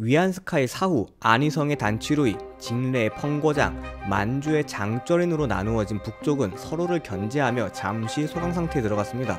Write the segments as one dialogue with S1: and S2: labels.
S1: 위안스카의 사후, 안희성의 단취루이, 진례의 펑고장, 만주의 장쩌린으로 나누어진 북쪽은 서로를 견제하며 잠시 소강상태에 들어갔습니다.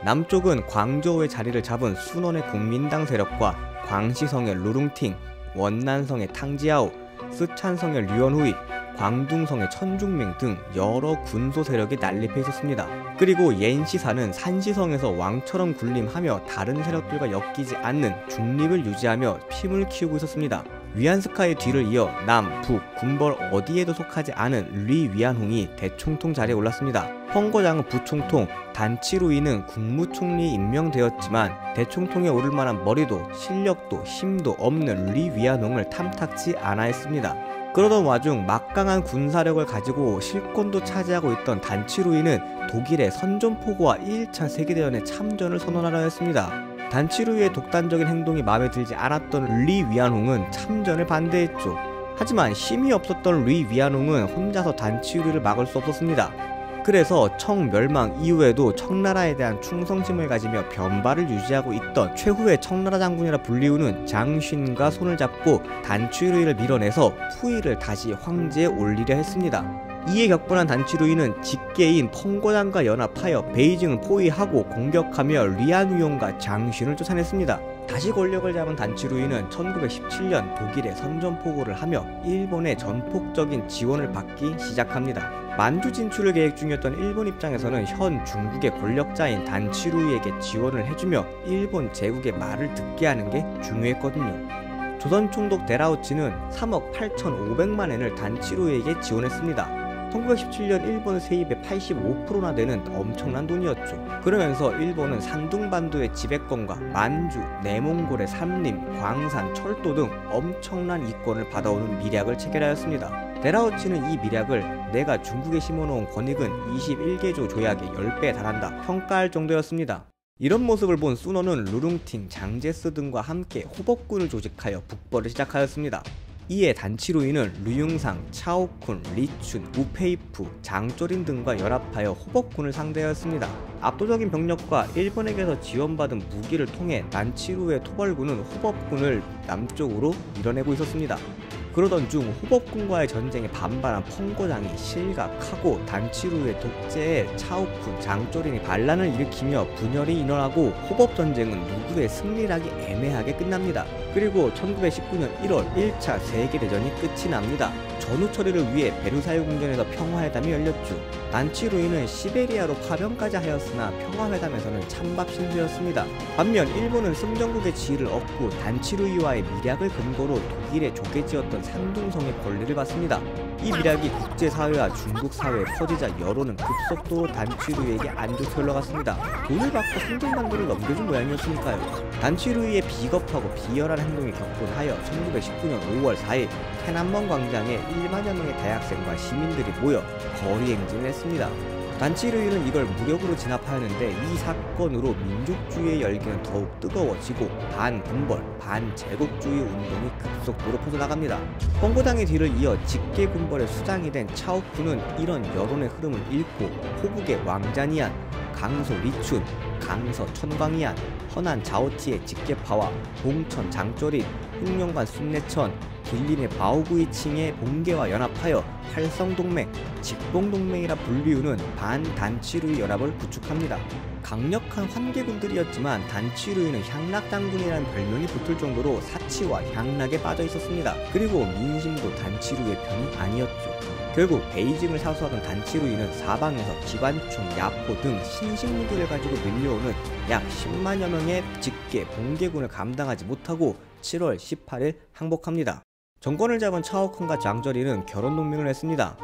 S1: 남쪽은 광저우의 자리를 잡은 순원의 국민당 세력과 광시성의 루룽팅, 원난성의 탕지아오, 스촨성의 류언후이, 광둥성의 천중맹 등 여러 군소 세력이 난립해 있었습니다. 그리고 옌시사는 산시성에서 왕처럼 군림하며 다른 세력들과 엮이지 않는 중립을 유지하며 힘을 키우고 있었습니다. 위안스카의 뒤를 이어 남, 북, 군벌 어디에도 속하지 않은 리 위안홍이 대총통 자리에 올랐습니다. 펑고장은 부총통, 단취루이는 국무총리에 임명되었지만 대총통에 오를 만한 머리도 실력도 힘도 없는 리 위안홍을 탐탁지 않아 했습니다. 그러던 와중 막강한 군사력을 가지고 실권도 차지하고 있던 단취루이는 독일의 선전포고와 1차 세계대전에 참전을 선언하려 했습니다. 단취루이의 독단적인 행동이 마음에 들지 않았던 리 위안홍은 참전을 반대했죠. 하지만 힘이 없었던 리 위안홍은 혼자서 단취루이를 막을 수 없었습니다. 그래서 청 멸망 이후에도 청나라에 대한 충성심을 가지며 변발을 유지하고 있던 최후의 청나라 장군이라 불리우는 장쉰과 손을 잡고 단취루이를 밀어내서 푸이를 다시 황제에 올리려 했습니다. 이에 격분한 단취루이는 직계인 펑고장과 연합하여 베이징을 포위하고 공격하며 리안위용과 장쉰을 쫓아냈습니다. 다시 권력을 잡은 단취루이는 1917년 독일의 선전포고를 하며 일본의 전폭적인 지원을 받기 시작합니다. 만주 진출을 계획 중이었던 일본 입장에서는 현 중국의 권력자인 단취루이에게 지원을 해주며 일본 제국의 말을 듣게 하는 게 중요했거든요. 조선 총독 데라우치는 3억 8,500만엔을 단취루이에게 지원했습니다. 1917년 일본 세입의 85%나 되는 엄청난 돈이었죠. 그러면서 일본은 산둥반도의 지배권과 만주, 내몽골의 삼림, 광산, 철도 등 엄청난 이권을 받아오는 밀약을 체결하였습니다. 데라우치는 이 밀약을 내가 중국에 심어놓은 권익은 21개조 조약의 10배에 달한다 평가할 정도였습니다. 이런 모습을 본 순원은 루룽팅, 장제스 등과 함께 호법군을 조직하여 북벌을 시작하였습니다. 이에 단취루이는 류융상, 차오쿤, 리춘, 우페이프, 장쩌린 등과 연합하여 호법군을 상대하였습니다. 압도적인 병력과 일본에게서 지원받은 무기를 통해 단취루이의 토벌군은 호법군을 남쪽으로 밀어내고 있었습니다. 그러던 중 호법군과의 전쟁에 반발한 펑고장이 실각하고 단취루이의 독재에 차오쿤, 장쩌린이 반란을 일으키며 분열이 일어나고 호법전쟁은 누구의 승리락이 애매하게 끝납니다. 그리고 1919년 1월 1차 세계대전이 끝이 납니다. 전후 처리를 위해 베르사유 궁전에서 평화회담이 열렸죠. 단취루이는 시베리아로 파병까지 하였으나 평화회담에서는 찬밥 신세였습니다. 반면 일본은 승전국의 지위를 얻고 단취루이와의 밀약을 근거로 독일의 조개지였던 산둥성의 권리를 받습니다. 이 밀약이 국제사회와 중국 사회에 퍼지자 여론은 급속도로 단취루이에게 안 좋게 흘러갔습니다. 돈을 받고 산둥반도를 넘겨준 모양이었으니까요. 단취루이의 비겁하고 비열한 행동이 격분하여 1919년 5월 4일天安門 광장에 1만여 명의 대학생과 시민들이 모여 거리 행진을 했습니다. 단취루이는 이걸 무력으로 진압하였는데 이 사건으로 민족주의의 열기는 더욱 뜨거워지고 반군벌, 반제국주의 운동이 급속도로 퍼져나갑니다. 펑고장의 뒤를 이어 직계군벌의 수장이 된 차오쿤은 이런 여론의 흐름을 읽고 호북의 왕자니안, 강소 리춘, 강서 천광이안, 허난 자오티의 직계파와 봉천 장쩌린, 흑룡관 순례천, 길림의 바오구이칭의 봉계와 연합하여 활성동맹, 직봉동맹이라 불리우는 반단취루이 연합을 구축합니다. 강력한 환계군들이었지만 단취루이는 향락장군이라는 별명이 붙을 정도로 사치와 향락에 빠져 있었습니다. 그리고 민심도 단취루이의 편이 아니었죠. 결국 베이징을 사수하던 단취루이는 사방에서 기관총, 야포 등 신식무기를 가지고 밀려오는 약 10만여 명의 직계, 봉계군을 감당하지 못하고 7월 18일 항복합니다. 정권을 잡은 차오쿤과 장쩌린은 결혼 동맹을 했습니다.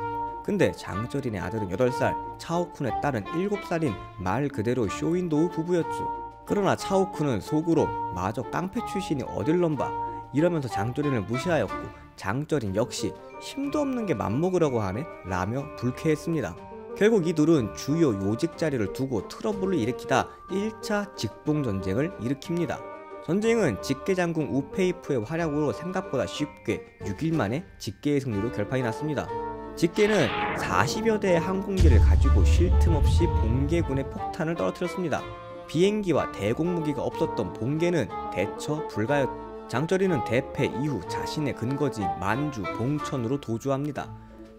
S1: 근데 장쩌린의 아들은 8살, 차오쿤의 딸은 7살인 말 그대로 쇼윈도우 부부였죠. 그러나 차오쿤은 속으로 마저 깡패 출신이 어딜 넘봐 이러면서 장쩌린을 무시하였고 장쩌린 역시 힘도 없는 게 맘먹으려고 하네 라며 불쾌했습니다. 결국 이 둘은 주요 요직 자리를 두고 트러블을 일으키다 1차 직봉전쟁을 일으킵니다. 전쟁은 직계장군 우페이프의 활약으로 생각보다 쉽게 6일 만에 직계의 승리로 결판이 났습니다. 직계는 40여 대의 항공기를 가지고 쉴 틈 없이 봉계군의 폭탄을 떨어뜨렸습니다. 비행기와 대공무기가 없었던 봉계는 대처 불가였죠. 장쩌리는 대패 이후 자신의 근거지 만주, 봉천으로 도주합니다.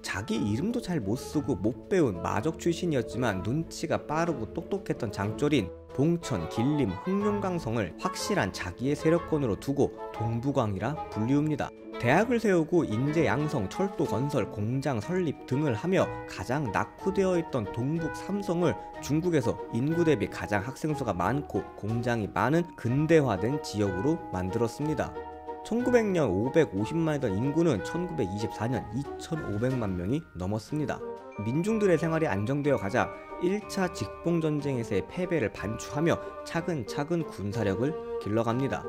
S1: 자기 이름도 잘 못쓰고 못 배운 마적 출신이었지만 눈치가 빠르고 똑똑했던 장쩌린 봉천, 길림, 흑룡강성을 확실한 자기의 세력권으로 두고 동부광이라 불리웁니다. 대학을 세우고 인제 양성, 철도 건설, 공장 설립 등을 하며 가장 낙후되어 있던 동북 삼성을 중국에서 인구 대비 가장 학생 수가 많고 공장이 많은 근대화된 지역으로 만들었습니다. 1900년 550만이던 인구는 1924년 2500만 명이 넘었습니다. 민중들의 생활이 안정되어 가자 1차 직봉전쟁에서의 패배를 반추하며 차근차근 군사력을 길러갑니다.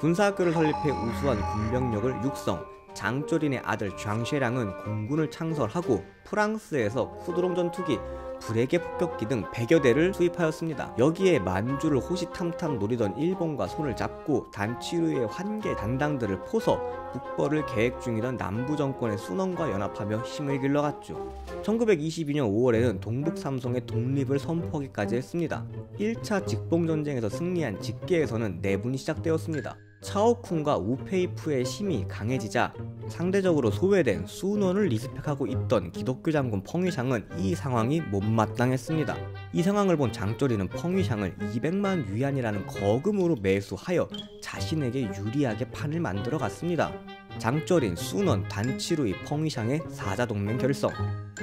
S1: 군사학교를 설립해 우수한 군병력을 육성, 장쩌린의 아들 장쉐량은 공군을 창설하고 프랑스에서 쿠드롱 전투기, 불에게 폭격기 등 100여 대를 수입하였습니다. 여기에 만주를 호시탐탐 노리던 일본과 손을 잡고 단치루의 환계 담당들을 포서 북벌을 계획 중이던 남부 정권의 순원과 연합하며 힘을 길러갔죠. 1922년 5월에는 동북 삼성의 독립을 선포하기까지 했습니다. 1차 직봉전쟁에서 승리한 직계에서는 내분이 시작되었습니다. 차오쿤과 우페이프의 힘이 강해지자 상대적으로 소외된 순원을 리스펙하고 있던 기독교 장군 펑위샹은 이 상황이 못마땅했습니다. 이 상황을 본 장쩌리는 펑위샹을 200만 위안이라는 거금으로 매수하여 자신에게 유리하게 판을 만들어 갔습니다. 장쩌린, 순원, 단치루이, 펑위샹의 사자동맹 결성.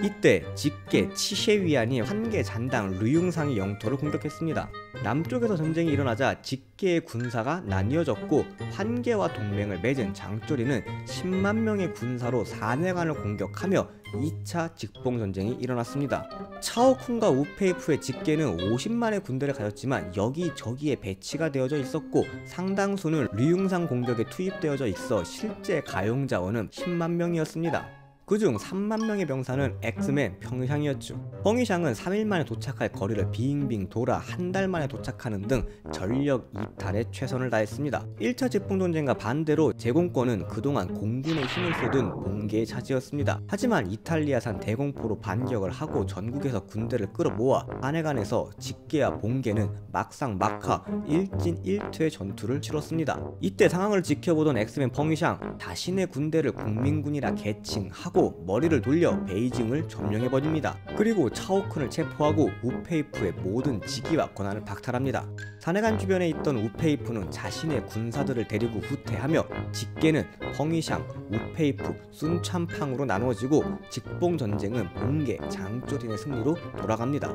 S1: 이때 직계, 치셰위안이 환계 잔당 류융상의 영토를 공격했습니다. 남쪽에서 전쟁이 일어나자 직계의 군사가 나뉘어졌고 환계와 동맹을 맺은 장쩌리는 10만 명의 군사로 사내관을 공격하며 2차 직봉전쟁이 일어났습니다. 차오쿤과 우페이프의 직계는 50만의 군대를 가졌지만 여기저기에 배치가 되어져 있었고 상당수는 류융상 공격에 투입되어져 있어 실제 가용자원은 10만 명이었습니다. 그중 3만 명의 병사는 엑스맨 펑위샹이었죠. 펑위샹은 3일 만에 도착할 거리를 빙빙 돌아 한 달 만에 도착하는 등 전력 이탈에 최선을 다했습니다. 1차 직봉전쟁과 반대로 제공권은 그동안 공군의 힘을 쏟은 봉계의 차지였습니다. 하지만 이탈리아산 대공포로 반격을 하고 전국에서 군대를 끌어모아 한해간에서 직계와 봉계는 막상 막하 일진일퇴의 전투를 치렀습니다. 이때 상황을 지켜보던 엑스맨 펑위샹 자신의 군대를 국민군이라 개칭하고 머리를 돌려 베이징을 점령해버립니다. 그리고 차오쿤을 체포하고 우페이프의 모든 직위와 권한을 박탈합니다. 산해관 주변에 있던 우페이프는 자신의 군사들을 데리고 후퇴하며 직계는 펑위샹, 우페이프, 순참팡으로 나누어지고 직봉전쟁은 봉계, 장쩌린의 승리로 돌아갑니다.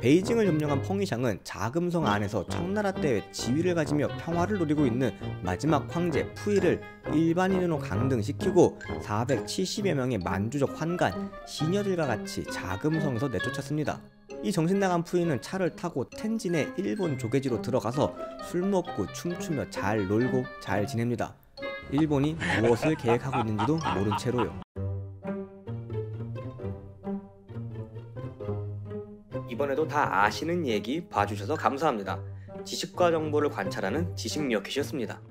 S1: 베이징을 점령한 펑위샹은 자금성 안에서 청나라 때의 지위를 가지며 평화를 누리고 있는 마지막 황제 푸이를 일반인으로 강등시키고 470여 명의 만주적 환관, 시녀들과 같이 자금성에서 내쫓았습니다. 이 정신나간 푸이는 차를 타고 텐진의 일본 조개지로 들어가서 술 먹고 춤추며 잘 놀고 잘 지냅니다. 일본이 무엇을 계획하고 있는지도 모른 채로요. 이번에도 다 아시는 얘기 봐주셔서 감사합니다. 지식과 정보를 관찰하는 지식미어캣이었습니다.